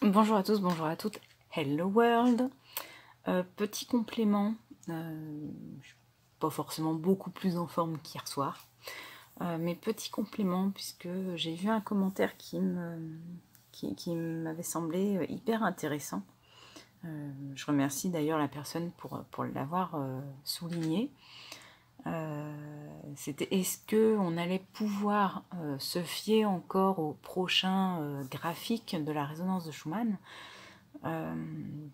Bonjour à tous, bonjour à toutes, hello world. Petit complément, je suis pas forcément beaucoup plus en forme qu'hier soir, mais petit complément puisque j'ai vu un commentaire qui m'avait semblé hyper intéressant. Je remercie d'ailleurs la personne pour l'avoir souligné. C'était est-ce qu'on allait pouvoir se fier encore au prochain graphique de la résonance de Schumann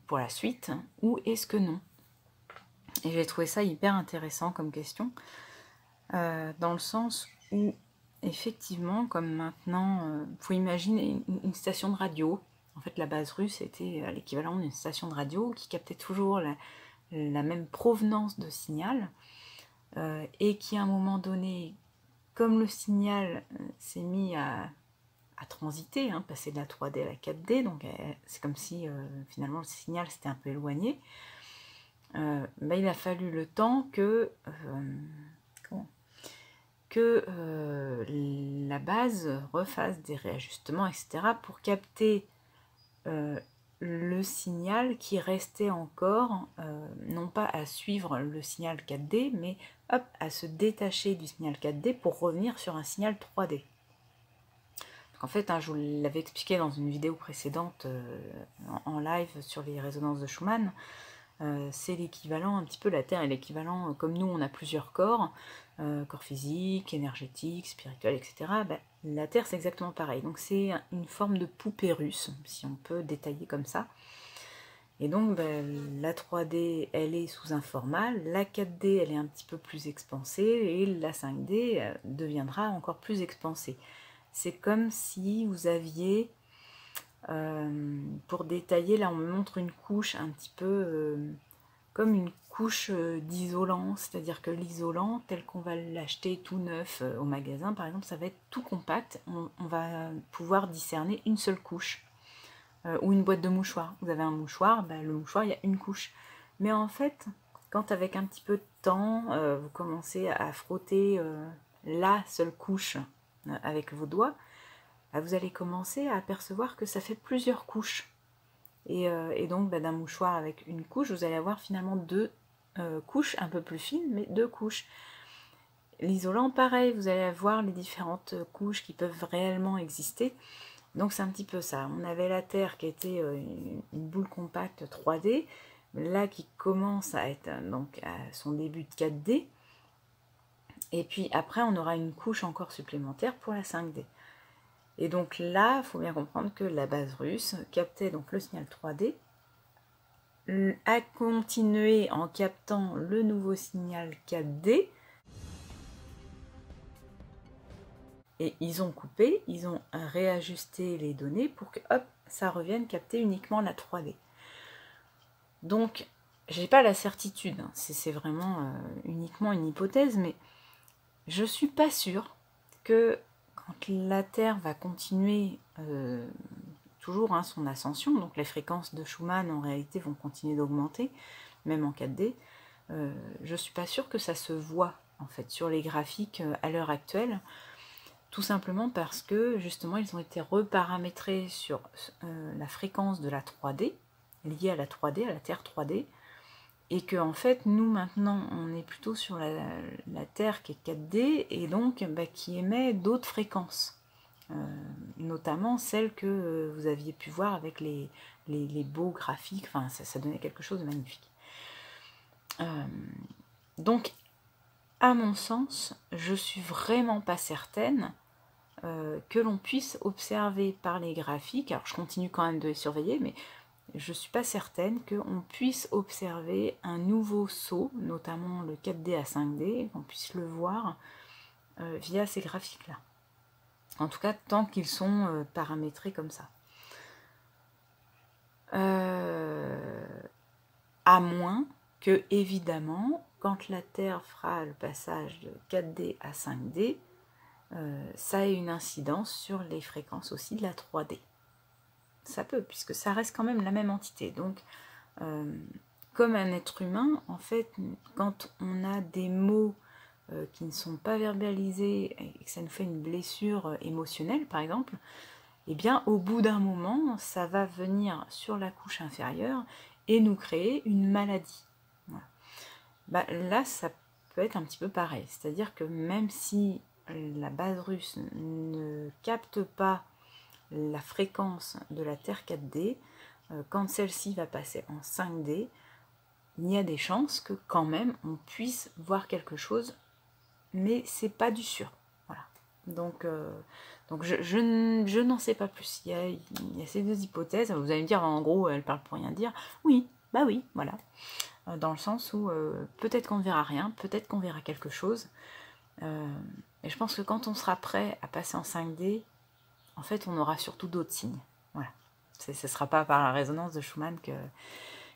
pour la suite, ou est-ce que non? Et j'ai trouvé ça hyper intéressant comme question, dans le sens où, effectivement, comme maintenant, il faut imaginer une station de radio. En fait, la base russe était l'équivalent d'une station de radio qui captait toujours la même provenance de signal, et qui, à un moment donné, comme le signal s'est mis à transiter, passer de la 3D à la 4D, donc c'est comme si finalement le signal s'était un peu éloigné. Il a fallu le temps que la base refasse des réajustements, etc., pour capter le signal qui restait encore, non pas à suivre le signal 4D, mais hop, à se détacher du signal 4D pour revenir sur un signal 3D. En fait, je vous l'avais expliqué dans une vidéo précédente en live sur les résonances de Schumann, c'est l'équivalent, un petit peu la Terre est l'équivalent, comme nous on a plusieurs corps, corps physique, énergétique, spirituel, etc. La Terre c'est exactement pareil, donc c'est une forme de poupée russe, si on peut détailler comme ça. Et donc la 3D elle est sous un format, la 4D elle est un petit peu plus expansée, et la 5D deviendra encore plus expansée. C'est comme si vous aviez, pour détailler, là on me montre une couche un petit peu comme une couche d'isolant, c'est-à-dire que l'isolant tel qu'on va l'acheter tout neuf au magasin par exemple, ça va être tout compact, on va pouvoir discerner une seule couche, ou une boîte de mouchoirs. Vous avez un mouchoir, le mouchoir il y a une couche, mais en fait quand avec un petit peu de temps vous commencez à frotter la seule couche avec vos doigts, vous allez commencer à apercevoir que ça fait plusieurs couches. Et donc d'un mouchoir avec une couche, vous allez avoir finalement deux couches un peu plus fines, mais deux couches. L'isolant, pareil, vous allez avoir les différentes couches qui peuvent réellement exister. Donc c'est un petit peu ça. On avait la Terre qui était une boule compacte 3D, là qui commence à être donc à son début de 4D. Et puis après, on aura une couche encore supplémentaire pour la 5D. Et donc là, il faut bien comprendre que la base russe captait donc le signal 3D, a continué en captant le nouveau signal 4D, et ils ont coupé, ils ont réajusté les données pour que hop, ça revienne capter uniquement la 3D. Donc, j'ai pas la certitude, c'est vraiment uniquement une hypothèse, mais je suis pas sûre que quand la Terre va continuer toujours son ascension, donc les fréquences de Schumann en réalité vont continuer d'augmenter, même en 4D, je suis pas sûre que ça se voit en fait sur les graphiques à l'heure actuelle, tout simplement parce que justement ils ont été reparamétrés sur la fréquence de la 3D, liée à la 3D, à la Terre 3D, et que en fait nous maintenant on est plutôt sur la Terre qui est 4D et donc qui émet d'autres fréquences, notamment celles que vous aviez pu voir avec les beaux graphiques, enfin ça donnait quelque chose de magnifique. Donc à mon sens, je suis vraiment pas certaine que l'on puisse observer par les graphiques, alors je continue quand même de les surveiller, mais je ne suis pas certaine qu'on puisse observer un nouveau saut, notamment le 4D à 5D, qu'on puisse le voir via ces graphiques-là. En tout cas, tant qu'ils sont paramétrés comme ça. À moins que, évidemment, quand la Terre fera le passage de 4D à 5D, ça ait une incidence sur les fréquences aussi de la 3D. Ça peut, puisque ça reste quand même la même entité. Donc, comme un être humain, en fait, quand on a des mots qui ne sont pas verbalisés et que ça nous fait une blessure émotionnelle, par exemple, eh bien au bout d'un moment, ça va venir sur la couche inférieure et nous créer une maladie. Voilà. Bah, là, ça peut être un petit peu pareil, c'est-à-dire que même si la base russe ne capte pas la fréquence de la Terre 4D, quand celle-ci va passer en 5D, il y a des chances que quand même on puisse voir quelque chose, mais c'est pas du sûr. Voilà. Donc je n'en sais pas plus. Il y a ces deux hypothèses. Vous allez me dire, en gros, elle parle pour rien dire. Oui, bah oui, voilà. Dans le sens où peut-être qu'on ne verra rien, peut-être qu'on verra quelque chose. Et je pense que quand on sera prêt à passer en 5D, en fait, on aura surtout d'autres signes. Voilà. Ce ne sera pas par la résonance de Schumann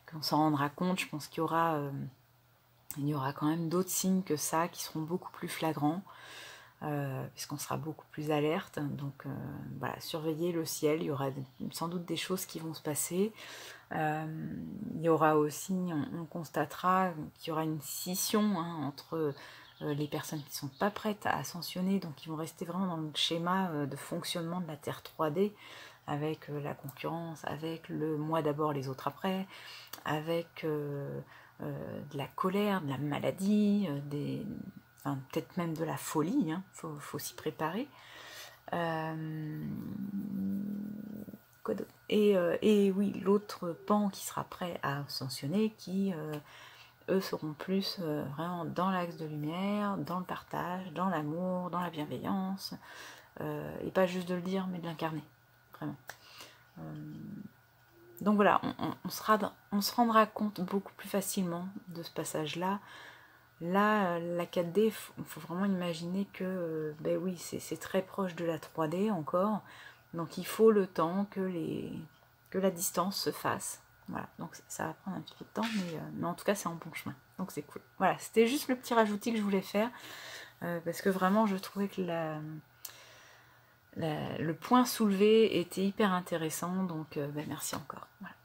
qu'on s'en rendra compte. Je pense qu'il y aura quand même d'autres signes que ça qui seront beaucoup plus flagrants, puisqu'on sera beaucoup plus alerte. Donc voilà, surveillez le ciel, il y aura sans doute des choses qui vont se passer. Il y aura aussi, on constatera qu'il y aura une scission entre les personnes qui ne sont pas prêtes à ascensionner, donc qui vont rester vraiment dans le schéma de fonctionnement de la Terre 3D, avec la concurrence, avec le moi d'abord, les autres après, avec de la colère, de la maladie, enfin, peut-être même de la folie, faut s'y préparer. Et oui, l'autre pan qui sera prêt à ascensionner, qui eux seront plus vraiment dans l'axe de lumière, dans le partage, dans l'amour, dans la bienveillance, et pas juste de le dire, mais de l'incarner, vraiment. Donc voilà, on se rendra compte beaucoup plus facilement de ce passage-là. Là, la 4D, il faut vraiment imaginer que, ben oui, c'est très proche de la 3D encore, donc il faut le temps que la distance se fasse. Voilà, donc ça va prendre un petit peu de temps, mais en tout cas, c'est en bon chemin, donc c'est cool. Voilà, c'était juste le petit rajoutis que je voulais faire, parce que vraiment, je trouvais que le point soulevé était hyper intéressant, donc ben merci encore. Voilà.